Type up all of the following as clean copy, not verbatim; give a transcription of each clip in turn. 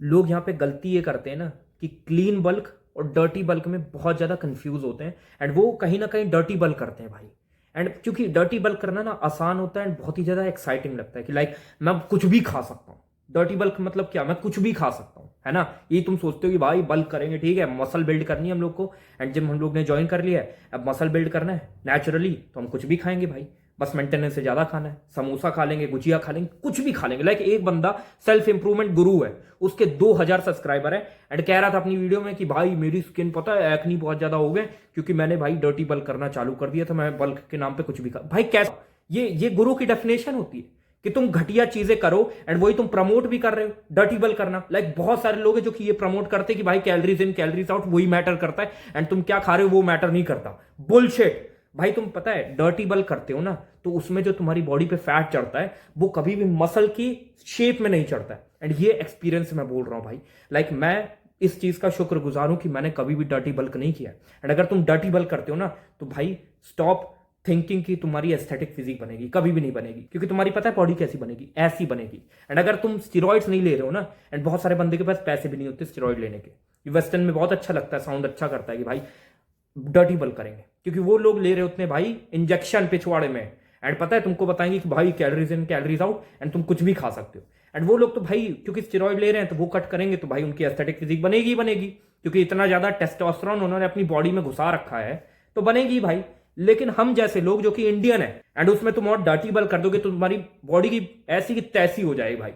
लोग यहाँ पे गलती ये करते हैं ना कि क्लीन बल्क और डर्टी बल्क में बहुत ज़्यादा कंफ्यूज होते हैं, एंड वो कहीं ना कहीं डर्टी बल्क करते हैं भाई। एंड क्योंकि डर्टी बल्क करना ना आसान होता है एंड बहुत ही ज़्यादा एक्साइटिंग लगता है कि लाइक मैं कुछ भी खा सकता हूँ। डर्टी बल्क मतलब क्या, मैं कुछ भी खा सकता हूँ, है ना। ये तुम सोचते हो कि भाई बल्क करेंगे, ठीक है, मसल बिल्ड करनी है हम लोग को, एंड जिम हम लोग ने ज्वाइन कर लिया है, अब मसल बिल्ड करना है नेचुरली, तो हम कुछ भी खाएंगे भाई, बस मेंटेनेंस से ज्यादा खाना है, समोसा खा लेंगे, गुजिया खा लेंगे, कुछ भी खा लेंगे। लाइक एक बंदा सेल्फ इंप्रूवमेंट गुरु है, उसके 2000 सब्सक्राइबर है, एंड कह रहा था अपनी वीडियो में कि भाई मेरी स्किन पता है एक्नी बहुत ज्यादा हो गए क्योंकि मैंने भाई डर्टी बल्क करना चालू कर दिया था, मैं बल्क के नाम पे कुछ भी खा। भाई कैसा, ये गुरु की डेफिनेशन होती है कि तुम घटिया चीजें करो एंड वही तुम प्रमोट भी कर रहे हो, डर्टी बल्क करना। लाइक बहुत सारे लोग हैं जो कि ये प्रमोट करते हैं कि भाई कैलोरीज इन कैलोरीज आउट वही मैटर करता है, एंड तुम क्या खा रहे हो वो मैटर नहीं करता। बुलशिट भाई। तुम पता है डर्टी बल्क करते हो ना, तो उसमें जो तुम्हारी बॉडी पे फैट चढ़ता है वो कभी भी मसल की शेप में नहीं चढ़ता है, एंड ये एक्सपीरियंस मैं बोल रहा हूं भाई। लाइक मैं इस चीज का शुक्रगुजार हूं कि मैंने कभी भी डर्टी बल्क नहीं किया। एंड अगर तुम डर्टी बल्क करते हो ना, तो भाई स्टॉप थिंकिंग कि तुम्हारी एस्थेटिक फिजिक बनेगी, कभी भी नहीं बनेगी, क्योंकि तुम्हारी पता है बॉडी कैसी बनेगी, ऐसी बनेगी। एंड अगर तुम स्टेरॉइड्स नहीं ले रहे हो ना, एंड बहुत सारे बंदे के पास पैसे भी नहीं होते स्टेरॉइड लेने के, वेस्टर्न में बहुत अच्छा लगता है, साउंड अच्छा करता है कि भाई डर्टी बल्क करेंगे, क्योंकि वो लोग ले रहे होते हैं भाई इंजेक्शन पिछवाड़े में, एंड पता है तुमको बताएंगे कि भाई calories in calories out and तुम कुछ भी खा सकते हो। एंड वो लोग तो भाई क्योंकि स्टेरॉइड ले रहे हैं तो वो कट करेंगे तो भाई उनकी एस्थेटिक फिजिक बनेगी ही बनेगी, क्योंकि इतना ज्यादा टेस्टोस्टेरोन उन्होंने अपनी बॉडी में घुसा रखा है, तो बनेगी भाई। लेकिन हम जैसे लोग जो कि इंडियन है, एंड उसमें तुम और डर्टी बल्क कर दोगे तो तुम्हारी बॉडी की ऐसी की तैसी हो जाएगी भाई।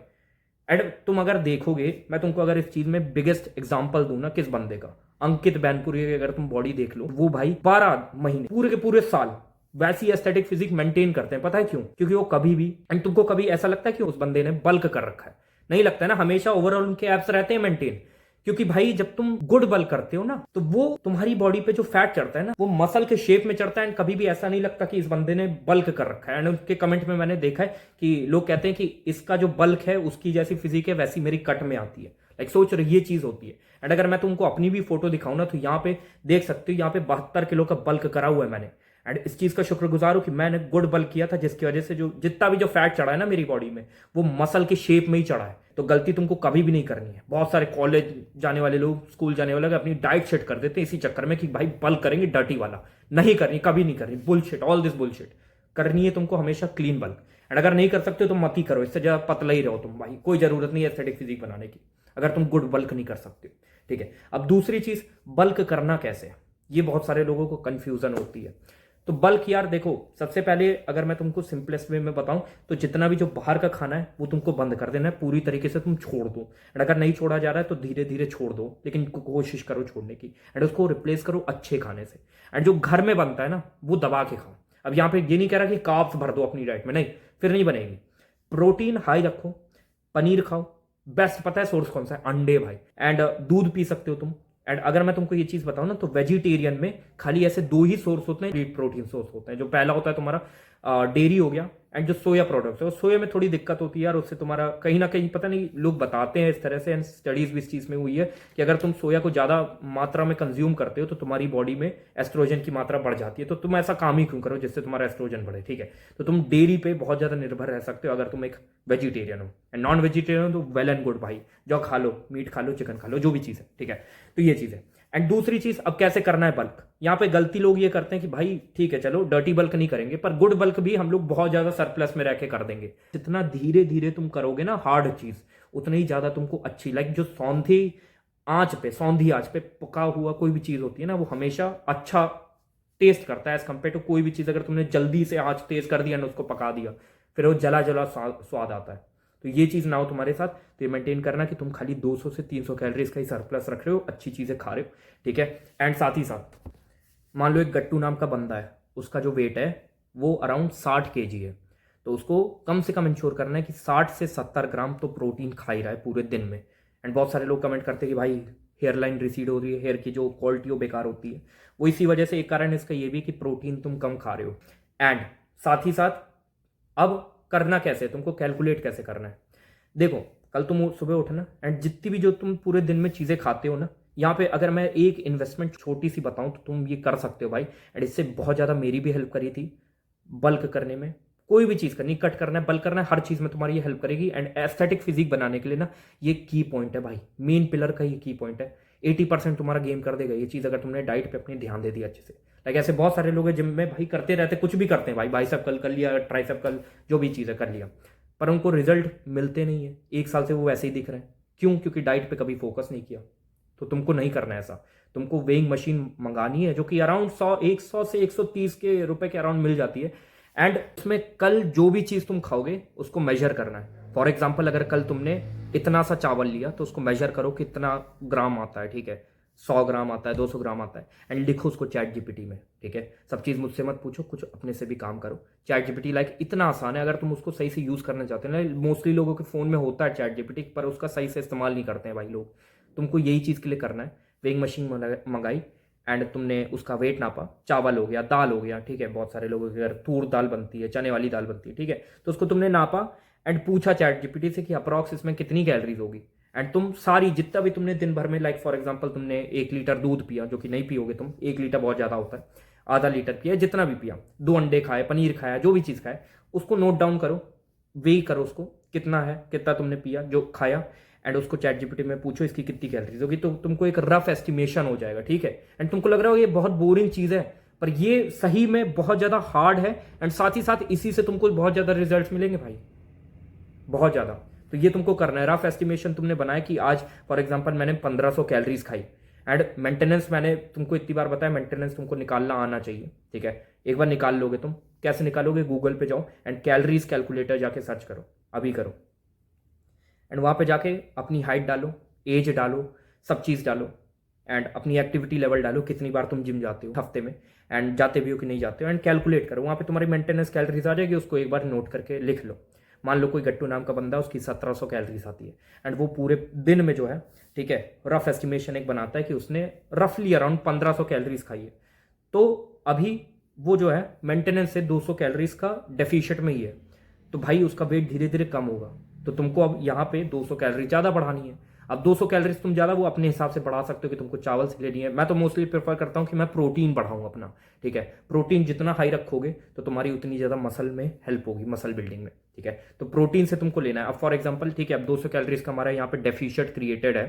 एंड तुम अगर देखोगे, मैं तुमको अगर इस चीज में बिगेस्ट एग्जांपल दूं ना किस बंदे का, अंकित बैनपुरी की अगर तुम बॉडी देख लो, वो भाई 12 महीने पूरे के पूरे साल वैसी एस्थेटिक फिजिक मेंटेन करते हैं। पता है क्यों? क्योंकि वो कभी भी, एंड तुमको कभी ऐसा लगता है कि उस बंदे ने बल्क कर रखा है? नहीं लगता है ना, हमेशा ओवरऑल उनके एब्स रहते हैं मेंटेन। क्योंकि भाई जब तुम गुड बल्क करते हो ना, तो वो तुम्हारी बॉडी पे जो फैट चढ़ता है ना, वो मसल के शेप में चढ़ता है, एंड कभी भी ऐसा नहीं लगता कि इस बंदे ने बल्क कर रखा है। एंड उसके कमेंट में मैंने देखा है कि लोग कहते हैं कि इसका जो बल्क है उसकी जैसी फिजिक है वैसी मेरी कट में आती है। लाइक सोच रहे ये चीज होती है। एंड अगर मैं तुमको अपनी भी फोटो दिखाऊं ना, तो यहाँ पे देख सकते हो, यहाँ पे 72 किलो का बल्क करा हुआ है मैंने। एंड इस चीज का शुक्रगुजार हूं कि मैंने गुड बल्क किया था, जिसकी वजह से जो जितना भी जो फैट चढ़ा है ना मेरी बॉडी में, वो मसल के शेप में ही चढ़ा है। तो गलती तुमको कभी भी नहीं करनी है। बहुत सारे कॉलेज जाने वाले लोग, स्कूल जाने वाले लोग अपनी डाइट सेट कर देते हैं इसी चक्कर में कि भाई बल्क करेंगे डर्टी वाला। नहीं करनी, कभी नहीं करनी। Bullshit, all this bullshit. करनी है तुमको हमेशा क्लीन बल्क। एंड अगर नहीं कर सकते तो मत ही करो, इससे ज्यादा पतला ही रहो तुम भाई, कोई जरूरत नहीं है एस्थेटिक फिजिक बनाने की अगर तुम गुड बल्क नहीं कर सकते। ठीक है, अब दूसरी चीज, बल्क करना कैसे, ये बहुत सारे लोगों को कंफ्यूजन होती है। तो बल्क यार देखो, सबसे पहले अगर मैं तुमको सिंपलेस्ट वे में बताऊं, तो जितना भी जो बाहर का खाना है वो तुमको बंद कर देना है, पूरी तरीके से तुम छोड़ दो। एंड अगर नहीं छोड़ा जा रहा है तो धीरे धीरे छोड़ दो, लेकिन कोशिश करो छोड़ने की, एंड उसको रिप्लेस करो अच्छे खाने से। एंड जो घर में बनता है ना वो दबा के खाओ। अब यहाँ पे ये नहीं कह रहा कि कार्ब्स भर दो अपनी डाइट में, नहीं, फिर नहीं बनेगी। प्रोटीन हाई रखो, पनीर खाओ, बेस्ट पता है सोर्स कौन सा है, अंडे भाई। एंड दूध पी सकते हो तुम। एंड अगर मैं तुमको ये चीज बताऊं ना, तो वेजिटेरियन में खाली ऐसे दो ही सोर्स होते हैं, प्रोटीन सोर्स होते हैं। जो पहला होता है तुम्हारा डेयरी हो गया, एंड जो सोया प्रोडक्ट्स है, सोया में थोड़ी दिक्कत होती है यार, उससे तुम्हारा कहीं ना कहीं पता नहीं, लोग बताते हैं इस तरह से, एंड स्टडीज भी इस चीज में हुई है कि अगर तुम सोया को ज्यादा मात्रा में कंज्यूम करते हो तो तुम्हारी बॉडी में एस्ट्रोजन की मात्रा बढ़ जाती है। तो तुम ऐसा काम ही क्यों करो जिससे तुम्हारा एस्ट्रोजन बढ़े? ठीक है, तो तुम डेयरी पे बहुत ज्यादा निर्भर रह सकते हो अगर तुम एक वेजिटेरियन हो। एंड नॉन वेजिटेरियन हो तो वेल एंड गुड भाई, जो खा लो, मीट खा लो, चिकन खा लो, जो भी चीज है। ठीक है, तो ये चीज है। एंड दूसरी चीज, अब कैसे करना है बल्क, यहां पे गलती लोग ये करते हैं कि भाई ठीक है चलो डर्टी बल्क नहीं करेंगे, पर गुड बल्क भी हम लोग बहुत ज्यादा सरप्लस में रह के कर देंगे। जितना धीरे धीरे तुम करोगे ना हार्ड चीज, उतना ही ज्यादा तुमको अच्छी, लाइक जो सौंधी आंच पे पका हुआ कोई भी चीज होती है ना, वो हमेशा अच्छा टेस्ट करता है एज कम्पेयर टू कोई भी चीज अगर तुमने जल्दी से आंच तेज कर दिया ना, उसको पका दिया, फिर वो जला जला स्वाद आता है। तो ये चीज ना हो तुम्हारे साथ, तो ये मेंटेन करना कि तुम खाली 200 से 300 कैलोरीज का ही सरप्लस रख रहे हो, अच्छी चीजें खा रहे हो। ठीक है, एंड साथ ही साथ मान लो एक गट्टू नाम का बंदा है, उसका जो वेट है वो अराउंड 60 kg है, तो उसको कम से कम इंश्योर करना है कि 60 से 70 ग्राम तो प्रोटीन खा ही रहा है पूरे दिन में। एंड बहुत सारे लोग कमेंट करते हैं कि भाई हेयर लाइन रिसीड हो रही है, हेयर की जो क्वालिटी हो बेकार होती है, वो इसी वजह से एक कारण इसका ये भी कि प्रोटीन तुम कम खा रहे हो। एंड साथ ही साथ अब करना कैसे, तुमको कैलकुलेट कैसे करना है। देखो, कल तुम सुबह उठना, एंड जितनी भी जो तुम पूरे दिन में चीजें खाते हो ना, यहाँ पे अगर मैं एक इन्वेस्टमेंट छोटी सी बताऊं तो तुम ये कर सकते हो भाई। एंड इससे बहुत ज्यादा मेरी भी हेल्प करी थी बल्क करने में, कोई भी चीज़ करनी, कट करना है, बल्क करना है, हर चीज़ में तुम्हारी ये हेल्प करेगी। एंड एस्थेटिक फिजिक बनाने के लिए ना ये की पॉइंट है भाई, मेन पिलर का ये की पॉइंट है। 80% तुम्हारा गेम कर देगा ये चीज़ अगर तुमने डाइट पे अपनी ध्यान दे दिया अच्छे से। लाइक ऐसे बहुत सारे लोग हैं जिम में भाई करते रहते, कुछ भी करते हैं भाई, बाइसेप कल कर लिया, ट्राइसेप कल, जो भी चीज़ है कर लिया, पर उनको रिजल्ट मिलते नहीं है। 1 साल से वो वैसे ही दिख रहे हैं। क्यों? क्योंकि डाइट पे कभी फोकस नहीं किया। तो तुमको नहीं करना है ऐसा। तुमको वेइंग मशीन मंगानी है जो कि अराउंड 100 से 130 के रुपए के अराउंड मिल जाती है। एंड उसमें कल जो भी चीज़ तुम खाओगे उसको मेजर करना है। फॉर एग्जाम्पल अगर कल तुमने इतना सा चावल लिया तो उसको मेजर करो कितना ग्राम आता है, ठीक है, 100 ग्राम आता है, 200 ग्राम आता है, एंड लिखो उसको चैट जीपीटी में, ठीक है। सब चीज़ मुझसे मत पूछो, कुछ अपने से भी काम करो। चैट जीपीटी लाइक इतना आसान है अगर तुम उसको सही से यूज़ करना चाहते हैं ना। मोस्टली लोगों के फ़ोन में होता है चैट जीपीटी, पर उसका सही से इस्तेमाल नहीं करते हैं भाई लोग। तुमको यही चीज़ के लिए करना है। वेइंग मशीन मंगाई एंड तुमने उसका वेट नापा, चावल हो गया, दाल हो गया, ठीक है, बहुत सारे लोगों के घर तूर दाल बनती है, चने वाली दाल बनती है, ठीक है, तो उसको तुमने नापा एंड पूछा चैट जीपीटी से कि अप्रॉक्स इसमें कितनी कैलोरीज होगी। एंड तुम सारी जितना भी तुमने दिन भर में, लाइक फॉर एग्जांपल तुमने 1 लीटर दूध पिया, जो कि नहीं पियोगे तुम, 1 लीटर बहुत ज़्यादा होता है, आधा लीटर पिया, जितना भी पिया, 2 अंडे खाए, पनीर खाया, जो भी चीज़ खाए, उसको नोट डाउन करो, वे करो उसको कितना है, कितना तुमने पिया जो खाया, एंड उसको चैट जीपीटी में पूछो इसकी कितनी कैलोरीज होगी, तो तुमको एक रफ एस्टिमेशन हो जाएगा, ठीक है। एंड तुमको लग रहा होगा ये बहुत बोरिंग चीज़ है, पर ये सही में बहुत ज़्यादा हार्ड है। एंड साथ ही साथ इसी से तुमको बहुत ज़्यादा रिजल्ट मिलेंगे भाई, बहुत ज़्यादा। तो ये तुमको करना है। रफ एस्टिमेशन तुमने बनाया कि आज फॉर एग्जांपल मैंने 1500 कैलोरीज खाई, एंड मेंटेनेंस मैंने तुमको इतनी बार बताया, मेंटेनेंस तुमको निकालना आना चाहिए, ठीक है। एक बार निकाल लोगे तुम, कैसे निकालोगे? गूगल पे जाओ एंड कैलोरीज कैलकुलेटर जाके सर्च करो, अभी करो, एंड वहाँ पे जाके अपनी हाइट डालो, एज डालो, सब चीज़ डालो, एंड अपनी एक्टिविटी लेवल डालो, कितनी बार तुम जिम जाते हो हफ्ते में, एंड जाते भी हो कि नहीं जाते हो, एंड कैलकुलेट करो। वहाँ पे तुम्हारी मेंटेनेंस कैलोरीज आ जाएगी, उसको एक बार नोट करके लिख लो। मान लो कोई गट्टू नाम का बंदा, उसकी 1700 कैलोरीज आती है, एंड वो पूरे दिन में जो है, ठीक है, रफ एस्टिमेशन एक बनाता है कि उसने रफली अराउंड 1500 कैलोरीज खाई है, तो अभी वो जो है मेंटेनेंस से 200 कैलोरीज का डेफिशिएट में ही है, तो भाई उसका वेट धीरे धीरे कम होगा। तो तुमको अब यहाँ पे 200 कैलोरी ज़्यादा बढ़ानी है। अब 200 कैलोरीज तुम ज़्यादा वो अपने हिसाब से बढ़ा सकते हो कि तुमको चावल से लेनी है। मैं तो मोस्टली प्रेफर करता हूँ कि मैं प्रोटीन बढ़ाऊँ अपना, ठीक है। प्रोटीन जितना हाई रखोगे तो तुम्हारी उतनी ज़्यादा मसल में हेल्प होगी, मसल बिल्डिंग में, ठीक है। तो प्रोटीन से तुमको लेना है। अब फॉर एग्जाम्पल, ठीक है, अब 200 कैलोरीज का हमारा यहाँ पे डेफिशिएट क्रिएटेड है,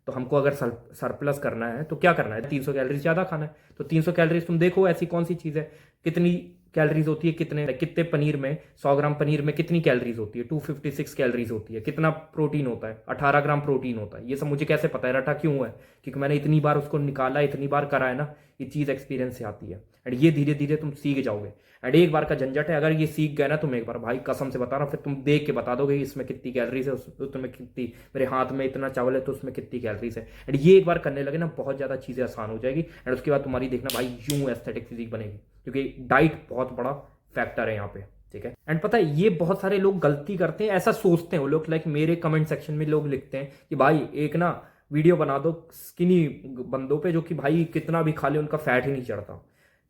तो हमको अगर सरप्लस करना है तो क्या करना है? 300 कैलोरीज ज़्यादा खाना है। तो 300 कैलोरीज तुम देखो ऐसी कौन सी चीज़ है, कितनी कैलोरीज होती है, कितने पनीर में, 100 ग्राम पनीर में कितनी कैलोरीज होती है? 256 कैलोरीज होती है। कितना प्रोटीन होता है? 18 ग्राम प्रोटीन होता है। ये सब मुझे कैसे पता है? रटा क्यों है? क्योंकि मैंने इतनी बार उसको निकाला, इतनी बार करा है ना, ये चीज़ एक्सपीरियंस से आती है। एंड ये धीरे धीरे तुम सीख जाओगे। एंड एक बार का झंझट है, अगर ये सीख गए ना तुम एक बार, भाई कसम से बता रहा हूँ, फिर तुम देख के बता दोगे इसमें कितनी कैलोरीज है, उसमें कितनी, मेरे हाथ में इतना चावल है तो उसमें कितनी कैलोरीज है। एंड ये एक बार करने लगे ना, बहुत ज़्यादा चीज़ें आसान हो जाएगी। एंड उसके बाद तुम्हारी देखना भाई यूं एस्थेटिक फिजिक बनेगी, क्योंकि डाइट बहुत बड़ा फैक्टर है यहाँ पे, ठीक है। एंड पता है ये बहुत सारे लोग गलती करते हैं, ऐसा सोचते हैं वो लोग, लाइक मेरे कमेंट सेक्शन में लोग लिखते हैं कि भाई एक ना वीडियो बना दो स्किनी बंदों पे जो कि भाई कितना भी खा ले उनका फैट ही नहीं चढ़ता।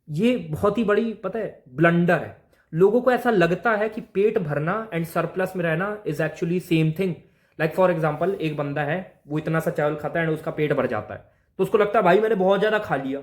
ये बहुत ही बड़ी, पता है, ब्लंडर है। लोगों को ऐसा लगता है कि पेट भरना एंड सरप्लस में रहना is actually same thing. Like for example एक बंदा है, वो इतना सा चावल खाता है एंड उसका पेट भर जाता है, तो उसको लगता है भाई मैंने बहुत ज्यादा खा लिया।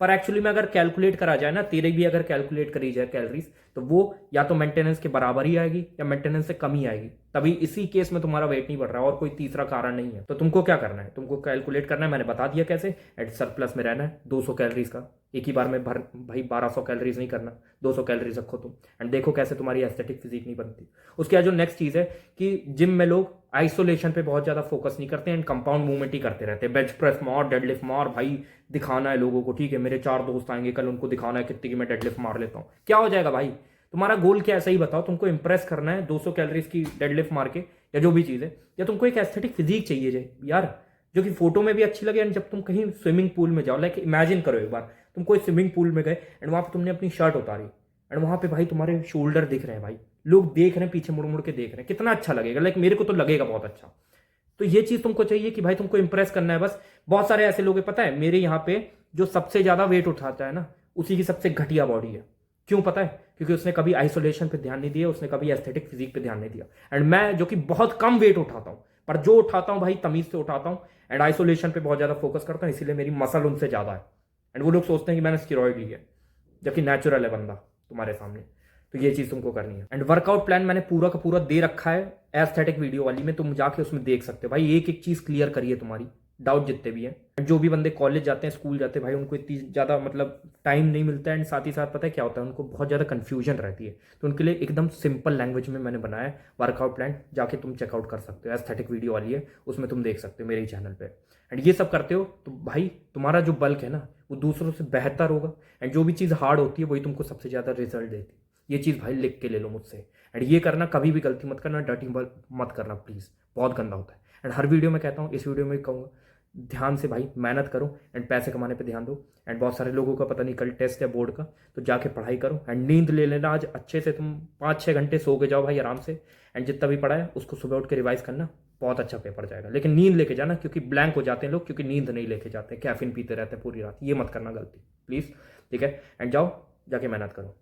पर एक्चुअली में अगर कैलकुलेट करा जाए ना, तेरे भी अगर कैलकुलेट करी जाए कैलोरीज, तो वो या तो मेंटेनेंस के बराबर ही आएगी या मेंटेनेंस से कम ही आएगी। तभी इसी केस में तुम्हारा वेट नहीं बढ़ रहा और कोई तीसरा कारण नहीं है। तो तुमको क्या करना है? तुमको कैलकुलेट करना है, मैंने बता दिया कैसे। एट सरप्लस में रहना है 200 कैलोरीज का, एक ही बार में भर भाई 1200 कैलोरीज नहीं करना, 200 कैलोरीज रखो तुम, एंड देखो कैसे तुम्हारी एस्थेटिक फिजिक नहीं बनती। उसके बाद जो नेक्स्ट चीज है कि जिम में लोग आइसोलेशन पे बहुत ज्यादा फोकस नहीं करते एंड कंपाउंड मूवमेंट ही करते रहते हैं। बेंच प्रेस मार, डेडलिफ्ट मार, भाई दिखाना है लोगों को, ठीक है, मेरे 4 दोस्त आएंगे कल, उनको दिखाना है कितनी की मैं डेडलिफ्ट मार लेता हूँ। क्या हो जाएगा भाई? तुम्हारा गोल क्या है सही बताओ? तुमको इंप्रेस करना है 200 कैलोरीज की डेडलिफ्ट मार के, या जो भी चीज़ है, या तुमको एक एस्थेटिक फिजिक चाहिए यार, जो कि फोटो में भी अच्छी लगे। एंड जब तुम कहीं स्विमिंग पूल में जाओ, लाइक इमेजिन करो एक बार तुम कोई स्विमिंग पूल में गए एंड वहाँ पे तुमने अपनी शर्ट उतारी एंड वहाँ पे भाई तुम्हारे शोल्डर दिख रहे हैं, भाई लोग देख रहे हैं, पीछे मुड़ मुड़ के देख रहे हैं, कितना अच्छा लगेगा। लाइक मेरे को तो लगेगा बहुत अच्छा। तो ये चीज़ तुमको चाहिए कि भाई तुमको इंप्रेस करना है बस। बहुत सारे ऐसे लोग हैं, पता है, मेरे यहाँ पे जो सबसे ज़्यादा वेट उठाता है ना, उसी की सबसे घटिया बॉडी है। क्यों पता है? क्योंकि उसने कभी आइसोलेशन पे ध्यान नहीं दिया, उसने कभी एस्थेटिक फिजिक पे ध्यान नहीं दिया। एंड मैं जो कि बहुत कम वेट उठाता हूँ, पर जो उठाता हूँ भाई तमीज से उठाता हूँ, एंड आइसोलेशन पे बहुत ज़्यादा फोकस करता हूँ, इसीलिए मेरी मसल उनसे ज़्यादा है। एंड वो लोग सोचते हैं कि मैंने स्टेरॉइड ली है, जबकि नेचुरल है बंदा तुम्हारे सामने। तो ये चीज़ तुमको करनी है। एंड वर्कआउट प्लान मैंने पूरा का पूरा दे रखा है एस्थेटिक वीडियो वाली में, तुम जाके उसमें देख सकते हो भाई, एक एक चीज़ क्लियर करिए तुम्हारी डाउट जितने भी हैं। जो भी बंदे कॉलेज जाते हैं, स्कूल जाते हैं भाई, उनको इतनी ज़्यादा मतलब टाइम नहीं मिलता है, एंड साथ ही साथ पता है क्या होता है, उनको बहुत ज़्यादा कन्फ्यूजन रहती है। तो उनके लिए एकदम सिंपल लैंग्वेज में मैंने बनाया है वर्कआउट प्लान, जाके तुम चेकआउट कर सकते हो। एस्थेटिक वीडियो वाली है, उसमें तुम देख सकते हो मेरे ही चैनल पर। एंड ये सब करते हो तो भाई तुम्हारा जो बल्क है ना वो दूसरों से बेहतर होगा। एंड जो भी चीज़ हार्ड होती है वही तुमको सबसे ज़्यादा रिजल्ट देती है। ये चीज़ भाई लिख के ले लो मुझसे। एंड ये करना, कभी भी गलती मत करना, डर्टी मत करना प्लीज़, बहुत गंदा होता है। एंड हर वीडियो में कहता हूँ, इस वीडियो में भी कहूँगा, ध्यान से भाई मेहनत करो एंड पैसे कमाने पे ध्यान दो। एंड बहुत सारे लोगों का पता नहीं कल टेस्ट है बोर्ड का, तो जाके पढ़ाई करो एंड नींद ले लेना आज अच्छे से, तुम 5-6 घंटे सो के जाओ भाई आराम से। एंड जितना भी पढ़ा है उसको सुबह उठ के रिवाइज करना, बहुत अच्छा पेपर जाएगा। लेकिन नींद लेके जाना, क्योंकि ब्लैंक हो जाते हैं लोग, क्योंकि नींद नहीं लेके जाते, कैफीन पीते रहते हैं पूरी रात। ये मत करना गलती प्लीज़, ठीक है। एंड जाओ जाके मेहनत करो।